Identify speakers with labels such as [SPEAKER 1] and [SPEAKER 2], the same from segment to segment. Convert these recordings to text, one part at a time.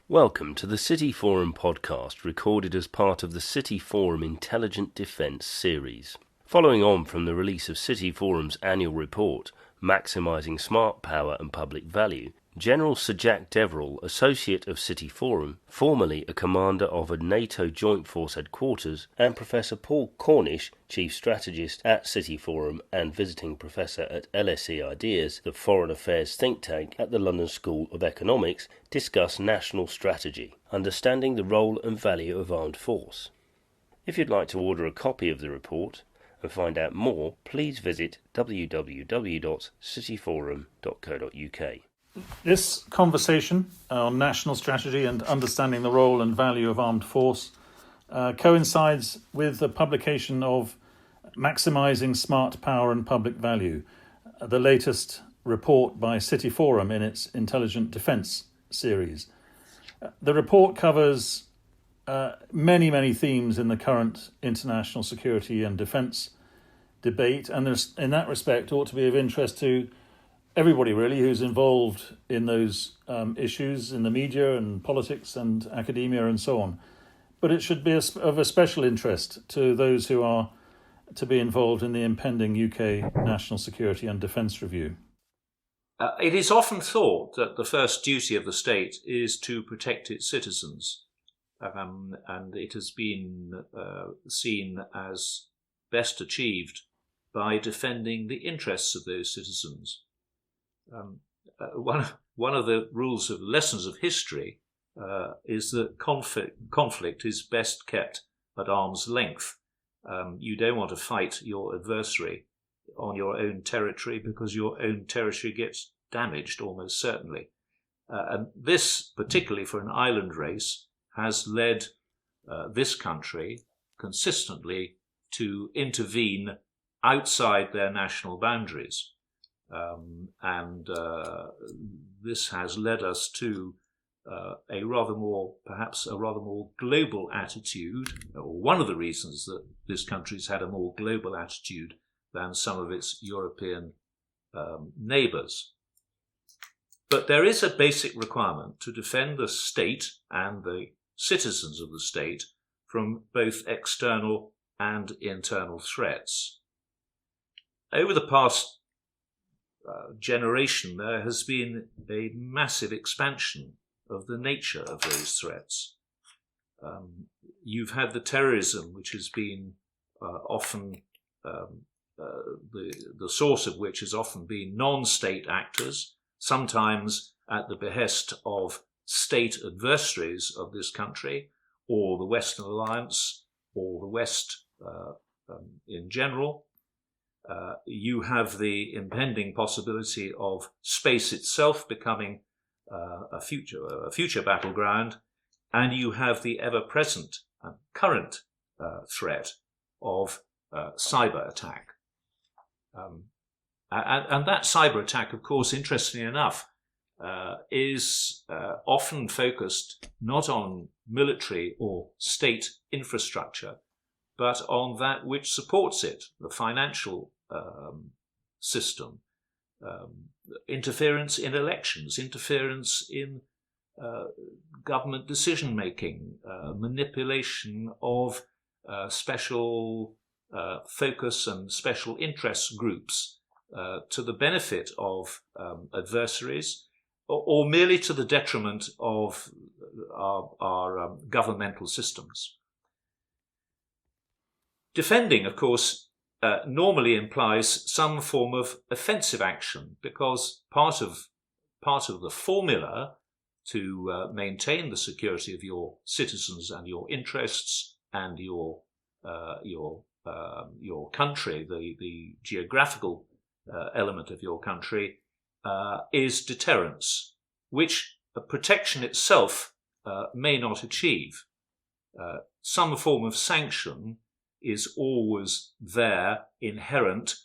[SPEAKER 1] Welcome to the City Forum podcast, recorded as part of the City Forum Intelligent Defence series. Following on from the release of City Forum's annual report, Maximising Smart Power and Public Value, General Sir Jack Deverell, Associate of City Forum, formerly a Commander of a NATO Joint Force Headquarters, and Professor Paul Cornish, Chief Strategist at City Forum and Visiting Professor at LSE Ideas, the Foreign Affairs think tank at the London School of Economics, discuss national strategy, understanding the role and value of armed force. If you'd like to order a copy of the report and find out more, please visit www.cityforum.co.uk.
[SPEAKER 2] This conversation on national strategy and understanding the role and value of armed force coincides with the publication of Maximising Smart Power and Public Value, the latest report by City Forum in its Intelligent Defence series. The report covers many themes in the current international security and defence debate, and there's, in that respect, ought to be of interest to everybody really who's involved in those issues in the media and politics and academia and so on. But it should be of a special interest to those who are to be involved in the impending UK National Security and Defence Review.
[SPEAKER 3] It is often thought that the first duty of the state is to protect its citizens, and it has been seen as best achieved by defending the interests of those citizens. One of the rules of lessons of history is that conflict is best kept at arm's length. You don't want to fight your adversary on your own territory because your own territory gets damaged almost certainly. And this, particularly for an island race, has led this country consistently to intervene outside their national boundaries. And this has led us to perhaps a rather more global attitude, or one of the reasons that this country's had a more global attitude than some of its European neighbours. But there is a basic requirement to defend the state and the citizens of the state from both external and internal threats. Over the past generation, there has been a massive expansion of the nature of those threats. You've had the terrorism, which has been often the source of which has often been non-state actors, sometimes at the behest of state adversaries of this country, or the Western Alliance, or the West in general. You have the impending possibility of space itself becoming a future battleground, and you have the ever-present and current threat of cyber attack. And that cyber attack, of course, interestingly enough, is often focused not on military or state infrastructure, but on that which supports it, the financial system, interference in elections, interference in government decision-making, manipulation of special focus and special interest groups to the benefit of adversaries, or merely to the detriment of our governmental systems. Defending, of course, normally implies some form of offensive action, because part of the formula to maintain the security of your citizens and your interests and your country, the geographical element of your country, is deterrence, which protection itself may not achieve. Some form of sanction is always there, inherent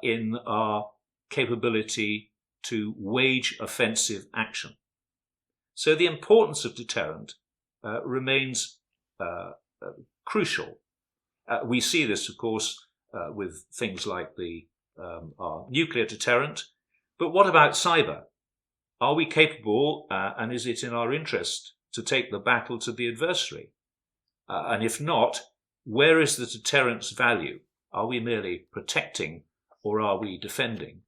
[SPEAKER 3] in our capability to wage offensive action. So the importance of deterrent remains crucial. We see this, of course, with things like our nuclear deterrent. But what about cyber? Are we capable, and is it in our interest to take the battle to the adversary? And if not, where is the deterrence value? Are we merely protecting, or are we defending?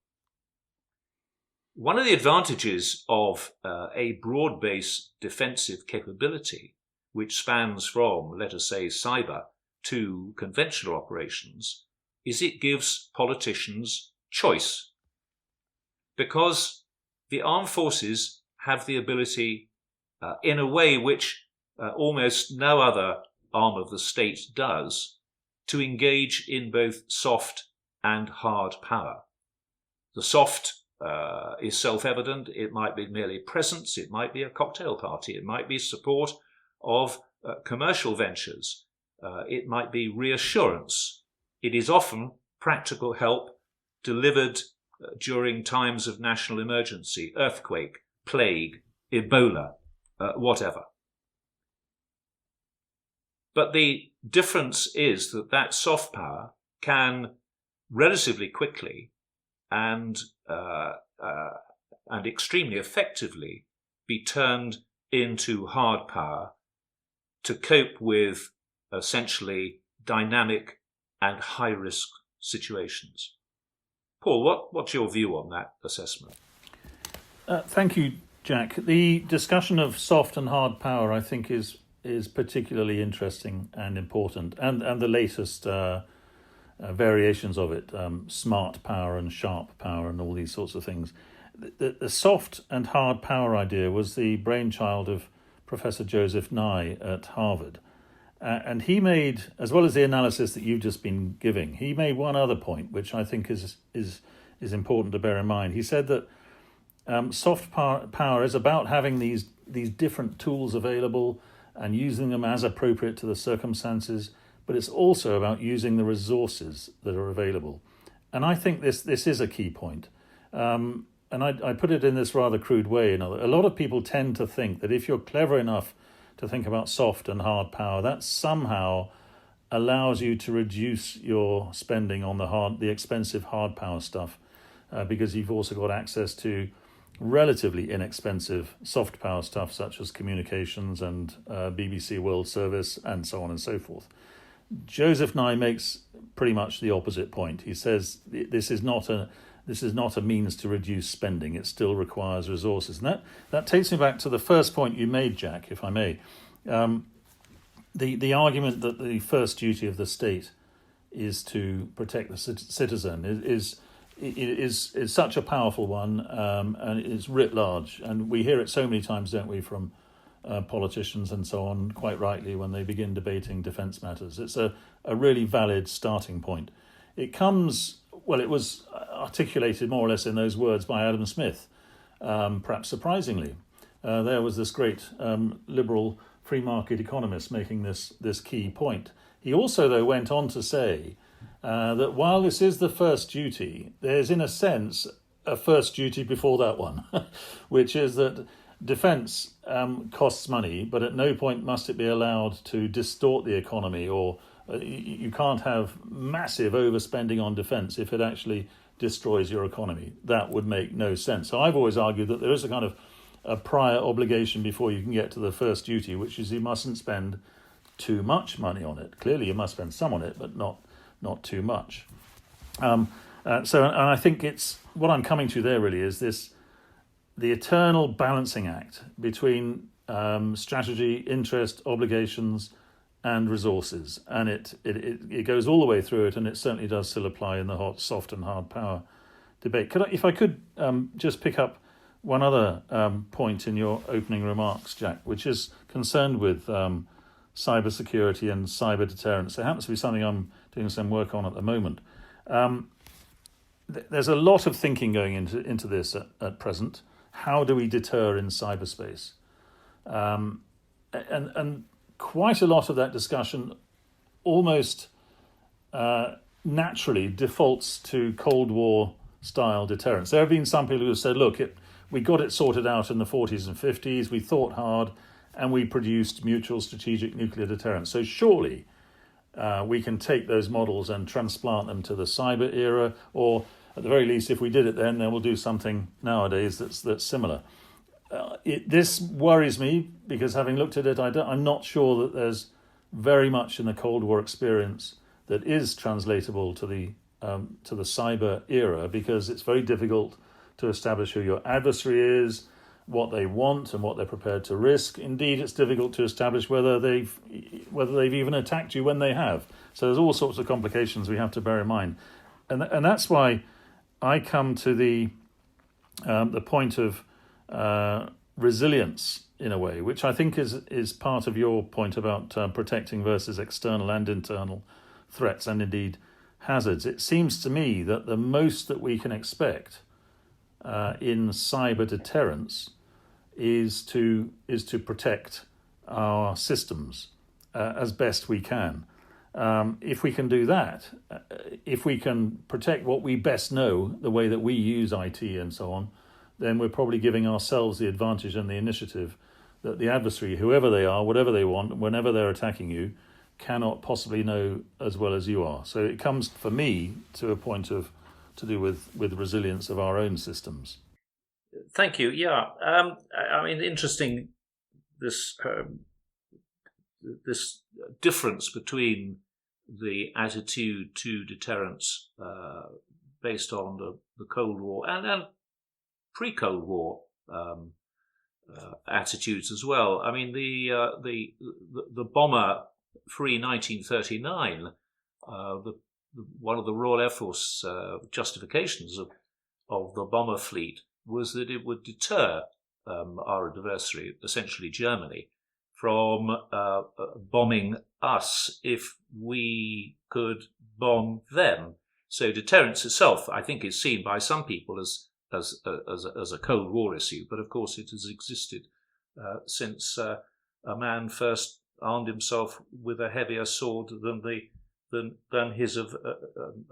[SPEAKER 3] One of the advantages of a broad-based defensive capability, which spans from, let us say, cyber to conventional operations, is it gives politicians choice. Because the armed forces have the ability, in a way which almost no other arm of the state does, to engage in both soft and hard power. The soft is self-evident. It might be merely presence. It might be a cocktail party. It might be support of commercial ventures. It might be reassurance. It is often practical help delivered during times of national emergency, earthquake, plague, Ebola, whatever. But the difference is that soft power can relatively quickly and extremely effectively be turned into hard power to cope with essentially dynamic and high-risk situations. Paul, what's your view on that assessment?
[SPEAKER 2] Thank you, Jack. The discussion of soft and hard power, I think, is particularly interesting and important, and the latest variations of it, smart power and sharp power and all these sorts of things. The soft and hard power idea was the brainchild of Professor Joseph Nye at Harvard. And he made, as well as the analysis that you've just been giving, he made one other point, which I think is important to bear in mind. He said that soft power is about having these different tools available and using them as appropriate to the circumstances, but it's also about using the resources that are available. And I think this is a key point. And I put it in this rather crude way. A lot of people tend to think that if you're clever enough to think about soft and hard power, that somehow allows you to reduce your spending on the expensive hard power stuff, because you've also got access to relatively inexpensive soft power stuff such as communications and BBC World Service and so on and so forth. Joseph Nye makes pretty much the opposite point. He says this is not a means to reduce spending. It still requires resources. And that takes me back to the first point you made, Jack, if I may. The argument that the first duty of the state is to protect the citizen is such a powerful one, and it's writ large. And we hear it so many times, don't we, from politicians and so on, quite rightly, when they begin debating defence matters. It's a really valid starting point. It was articulated more or less in those words by Adam Smith, perhaps surprisingly. There was this great liberal free market economist making this key point. He also, though, went on to say that while this is the first duty, there's in a sense a first duty before that one, which is that defence costs money, but at no point must it be allowed to distort the economy, or you can't have massive overspending on defence if it actually destroys your economy. That would make no sense. So I've always argued that there is a kind of a prior obligation before you can get to the first duty, which is you mustn't spend too much money on it. Clearly you must spend some on it, but not too much. And I think it's what I'm coming to there really is the eternal balancing act between strategy, interest, obligations, and resources, and it goes all the way through it, and it certainly does still apply in the soft and hard power debate. If I could just pick up one other point in your opening remarks, Jack, which is concerned with cyber security and cyber deterrence. It happens to be something I'm doing some work on at the moment. There's a lot of thinking going into this at present. How do we deter in cyberspace? And quite a lot of that discussion almost naturally defaults to Cold War style deterrence. There have been some people who have said, look, we got it sorted out in the 40s and 50s, we thought hard, and we produced mutual strategic nuclear deterrence. So surely we can take those models and transplant them to the cyber era, or at the very least, if we did it then we'll do something nowadays that's similar. This worries me because having looked at it, I'm not sure that there's very much in the Cold War experience that is translatable to the cyber era, because it's very difficult to establish who your adversary is, what they want, and what they're prepared to risk. Indeed, it's difficult to establish whether they've even attacked you when they have. So there's all sorts of complications we have to bear in mind, and that's why I come to the point of resilience in a way, which I think is part of your point about protecting versus external and internal threats and indeed hazards. It seems to me that the most that we can expect in cyber deterrence is to protect our systems as best we can. If we can do that, if we can protect what we best know, the way that we use IT and so on, then we're probably giving ourselves the advantage and the initiative that the adversary, whoever they are, whatever they want, whenever they're attacking you, cannot possibly know as well as you are. So it comes, for me, to a point to do with resilience of our own systems.
[SPEAKER 3] Thank you. Yeah, I mean, interesting this difference between the attitude to deterrence based on the Cold War and pre-Cold War attitudes as well. I mean, the bomber free 1939, one of the Royal Air Force justifications of the bomber fleet was that it would deter our adversary, essentially Germany, from bombing us if we could bomb them. So deterrence itself, I think, is seen by some people as a Cold War issue, but of course it has existed since a man first armed himself with a heavier sword than his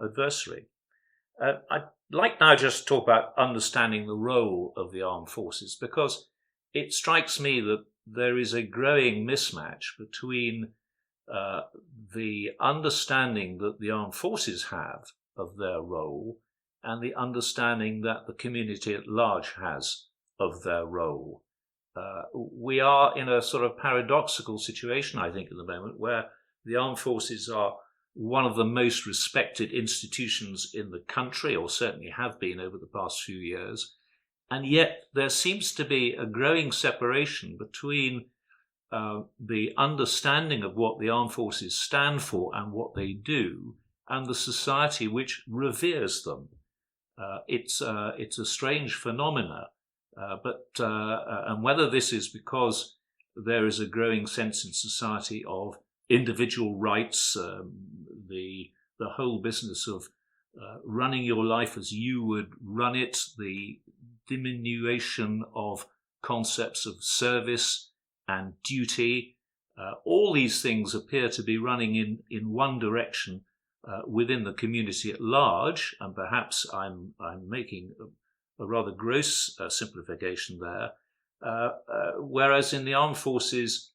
[SPEAKER 3] adversary. I'd like now just to talk about understanding the role of the armed forces, because it strikes me that there is a growing mismatch between the understanding that the armed forces have of their role and the understanding that the community at large has of their role. We are in a sort of paradoxical situation, I think, at the moment, where the armed forces are one of the most respected institutions in the country, or certainly have been over the past few years. And yet there seems to be a growing separation between the understanding of what the armed forces stand for and what they do, and the society which reveres them. It's a strange phenomena, and whether this is because there is a growing sense in society of individual rights, the whole business of running your life as you would run it, the diminution of concepts of service and duty, all these things appear to be running in one direction within the community at large, and perhaps I'm making a rather gross simplification there, whereas in the armed forces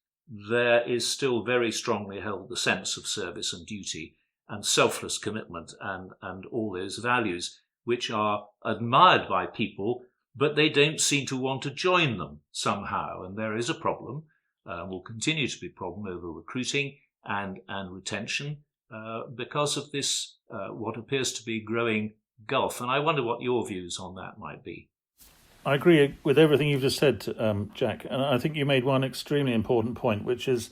[SPEAKER 3] there is still very strongly held the sense of service and duty and selfless commitment and all those values which are admired by people, but they don't seem to want to join them somehow. And there is a problem, will continue to be a problem over recruiting and retention because of this, what appears to be growing gulf. And I wonder what your views on that might be.
[SPEAKER 2] I agree with everything you've just said, Jack. And I think you made one extremely important point, which is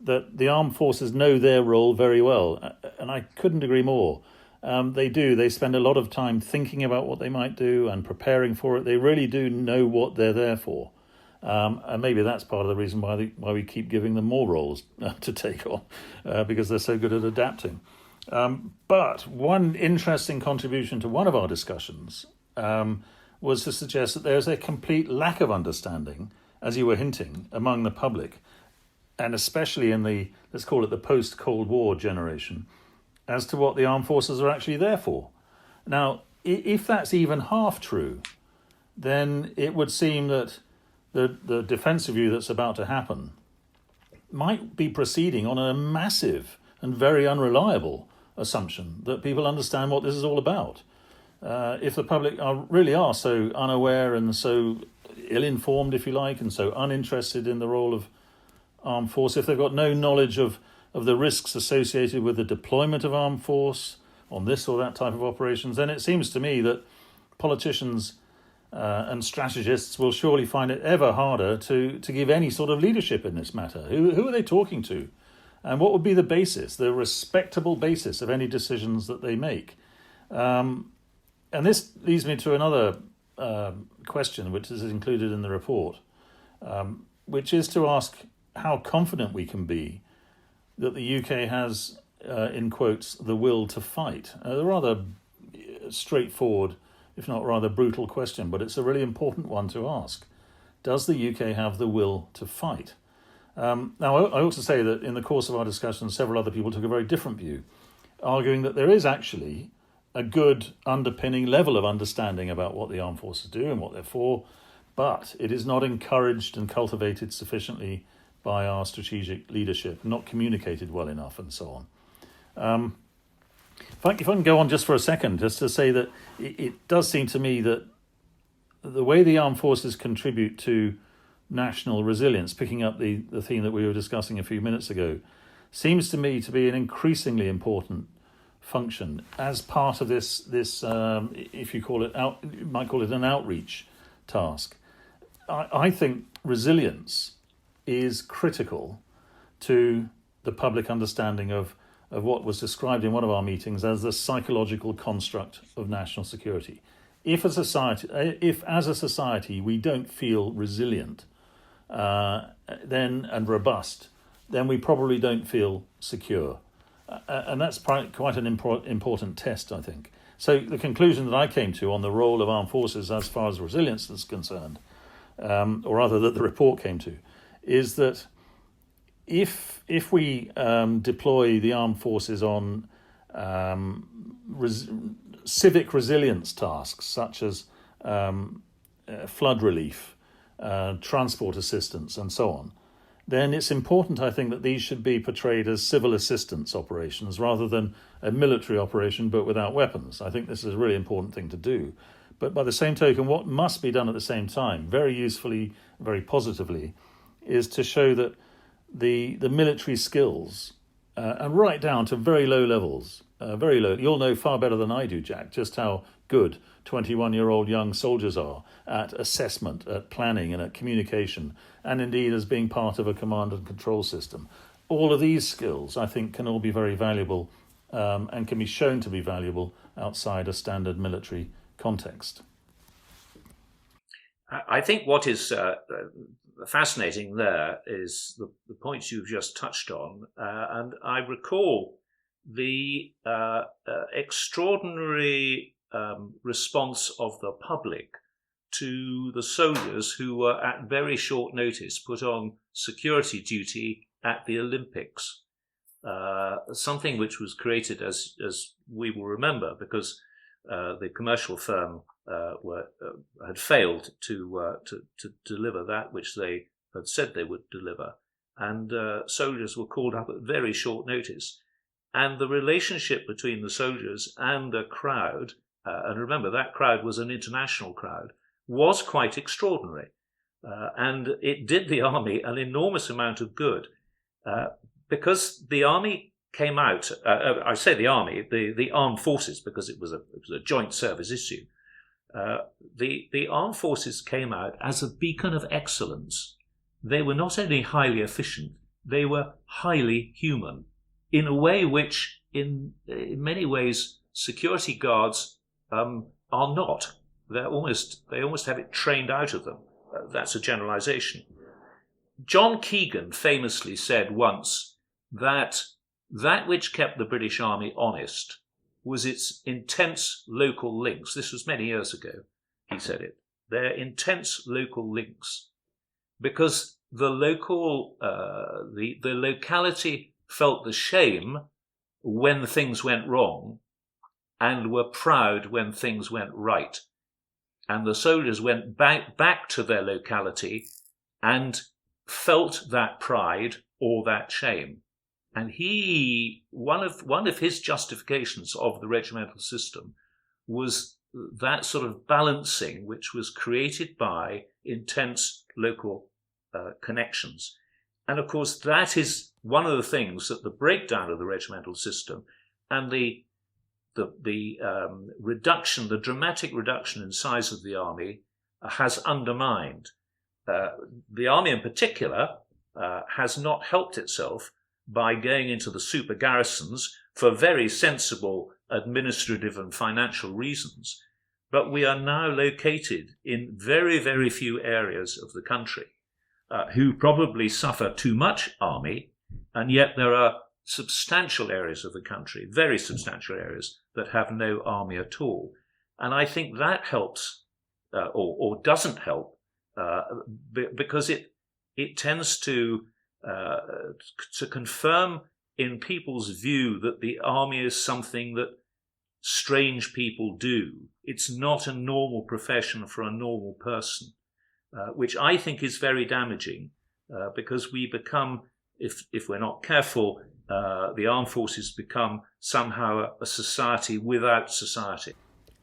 [SPEAKER 2] that the armed forces know their role very well. And I couldn't agree more. They do. They spend a lot of time thinking about what they might do and preparing for it. They really do know what they're there for. And maybe that's part of the reason why we keep giving them more roles to take on, because they're so good at adapting. But one interesting contribution to one of our discussions was to suggest that there's a complete lack of understanding, as you were hinting, among the public, and especially in the, let's call it the post-Cold War generation, as to what the armed forces are actually there for. Now, if that's even half true, then it would seem that the defensive view that's about to happen might be proceeding on a massive and very unreliable assumption that people understand what this is all about. if the public really are so unaware and so ill-informed, if you like, and so uninterested in the role of armed force, if they've got no knowledge of the risks associated with the deployment of armed force on this or that type of operations, then it seems to me that politicians and strategists will surely find it ever harder to give any sort of leadership in this matter. Who are they talking to? And what would be the basis, the respectable basis of any decisions that they make? And this leads me to another question, which is included in the report, which is to ask how confident we can be that the UK has, in quotes, the will to fight. A rather straightforward, if not rather brutal question, but it's a really important one to ask. Does the UK have the will to fight? Now, I ought to say that in the course of our discussion, several other people took a very different view, arguing that there is actually a good underpinning level of understanding about what the armed forces do and what they're for, but it is not encouraged and cultivated sufficiently by our strategic leadership, not communicated well enough, and so on. If I can go on just for a second, just to say that it does seem to me that the way the armed forces contribute to national resilience, picking up the theme that we were discussing a few minutes ago, seems to me to be an increasingly important function as part of this if you call it you might call it an outreach task. I think resilience is critical to the public understanding of what was described in one of our meetings as the psychological construct of national security. If as a society we don't feel resilient and robust, then we probably don't feel secure. And that's quite an important test, I think. So the conclusion that I came to on the role of armed forces as far as resilience is concerned, or rather that the report came to, is that if we deploy the armed forces on civic resilience tasks such as flood relief, transport assistance, and so on, then it's important, I think, that these should be portrayed as civil assistance operations rather than a military operation but without weapons. I think this is a really important thing to do. But by the same token, what must be done at the same time, very usefully, very positively, is to show that the military skills, and right down to very low levels, very low. You'll know far better than I do, Jack, just how good 21-year-old young soldiers are at assessment, at planning and at communication, and indeed as being part of a command and control system. All of these skills, I think, can all be very valuable and can be shown to be valuable outside a standard military context.
[SPEAKER 3] I think what is fascinating there is the points you've just touched on, and I recall the extraordinary response of the public to the soldiers who were at very short notice put on security duty at the Olympics, something which was created, as we will remember, because the commercial firm had failed to deliver that which they had said they would deliver, and soldiers were called up at very short notice. And the relationship between the soldiers and the crowd, and remember that crowd was an international crowd, was quite extraordinary. And it did the army an enormous amount of good, because the army came out, I say the army, the armed forces, because it was a joint service issue. The armed forces came out as a beacon of excellence. They were not only highly efficient, they were highly human, in a way which, in many ways, security guards are not. They almost have it trained out of them. That's a generalization. John Keegan famously said once that which kept the British Army honest was its intense local links. This was many years ago, he said it. Their intense local links. Because the locality felt the shame when things went wrong and were proud when things went right. And the soldiers went back to their locality and felt that pride or that shame. And one of his justifications of the regimental system was that sort of balancing which was created by intense local connections. And of course, that is one of the things that the breakdown of the regimental system and the reduction, the dramatic reduction in size of the army has undermined. The army in particular has not helped itself by going into the super garrisons for very sensible administrative and financial reasons. But we are now located in very, very few areas of the country who probably suffer too much army, and yet there are substantial areas of the country, very substantial areas, that have no army at all. And I think that helps or doesn't help because it tends to confirm in people's view that the army is something that strange people do. It's not a normal profession for a normal person, which I think is very damaging because we become, if we're not careful, the armed forces become somehow a society without society.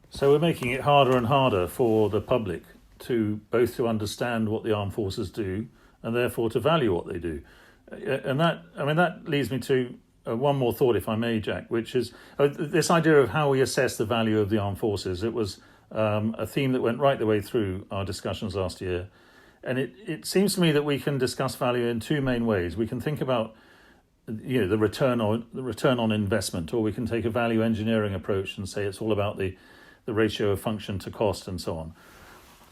[SPEAKER 2] So we're making it harder and harder for the public to both to understand what the armed forces do and therefore to value what they do. And that leads me to one more thought, if I may, Jack, which is this idea of how we assess the value of the armed forces. It was a theme that went right the way through our discussions last year. And it seems to me that we can discuss value in two main ways. We can think about the return on investment, or we can take a value engineering approach and say it's all about the ratio of function to cost and so on.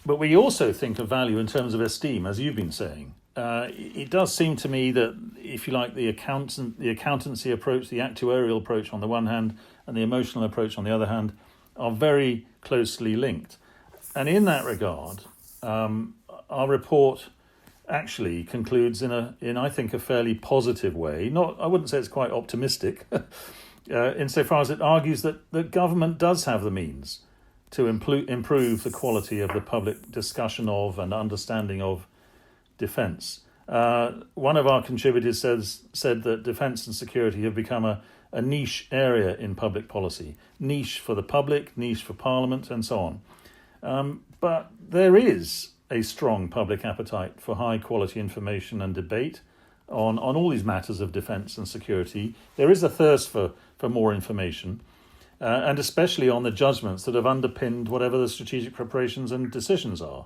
[SPEAKER 2] But we also think of value in terms of esteem, as you've been saying. It does seem to me that, if you like, the accountancy approach, the actuarial approach on the one hand, and the emotional approach on the other hand, are very closely linked. And in that regard, our report actually concludes in I think a fairly positive way. I wouldn't say it's quite optimistic, insofar as it argues that the government does have the means to improve the quality of the public discussion of and understanding of defence. One of our contributors said that defence and security have become a niche area in public policy. Niche for the public, niche for Parliament, and so on. But there is a strong public appetite for high-quality information and debate on all these matters of defence and security. There is a thirst for more information, and especially on the judgments that have underpinned whatever the strategic preparations and decisions are.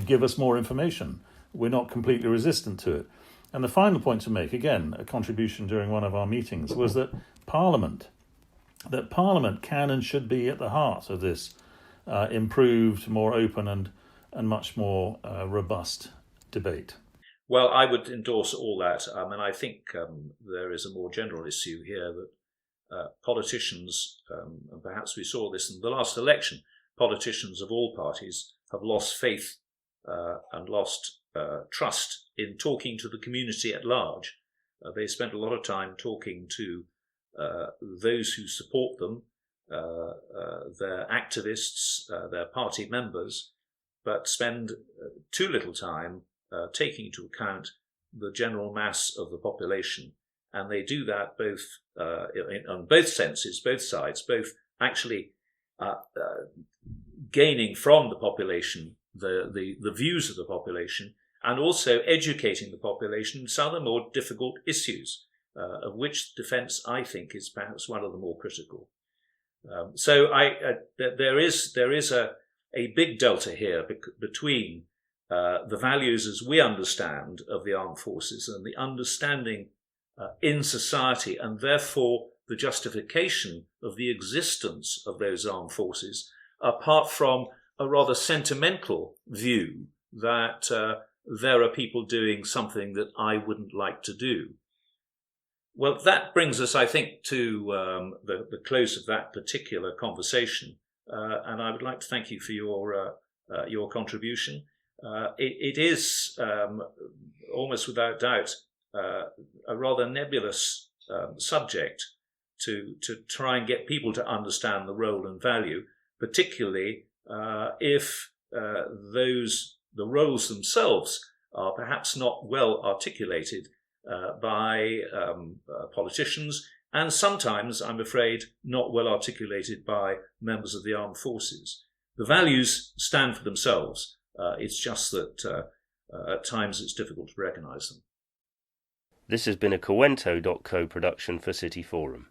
[SPEAKER 2] Give us more information. We're not completely resistant to it. And the final point to make, again, a contribution during one of our meetings, was that Parliament can and should be at the heart of this improved, more open and much more robust debate.
[SPEAKER 3] Well, I would endorse all that. And I think there is a more general issue here that politicians, and perhaps we saw this in the last election, politicians of all parties have lost faith and lost trust in talking to the community at large. They spent a lot of time talking to those who support them, their activists, their party members, but spend too little time taking into account the general mass of the population. And they do that both on both senses, both sides, both actually gaining from the population the views of the population, and also educating the population in some of the more difficult issues, of which defence, I think, is perhaps one of the more critical. So there is a big delta here between the values as we understand of the armed forces and the understanding in society, and therefore the justification of the existence of those armed forces, apart from a rather sentimental view that there are people doing something that I wouldn't like to do. Well, that brings us, I think, to the close of that particular conversation, and I would like to thank you for your contribution. It is almost without doubt a rather nebulous subject to try and get people to understand the role and value, particularly if the roles themselves are perhaps not well articulated by politicians and sometimes, I'm afraid, not well articulated by members of the armed forces. The values stand for themselves. It's just that at times it's difficult to recognise them.
[SPEAKER 1] This has been a Cowento.co production for City Forum.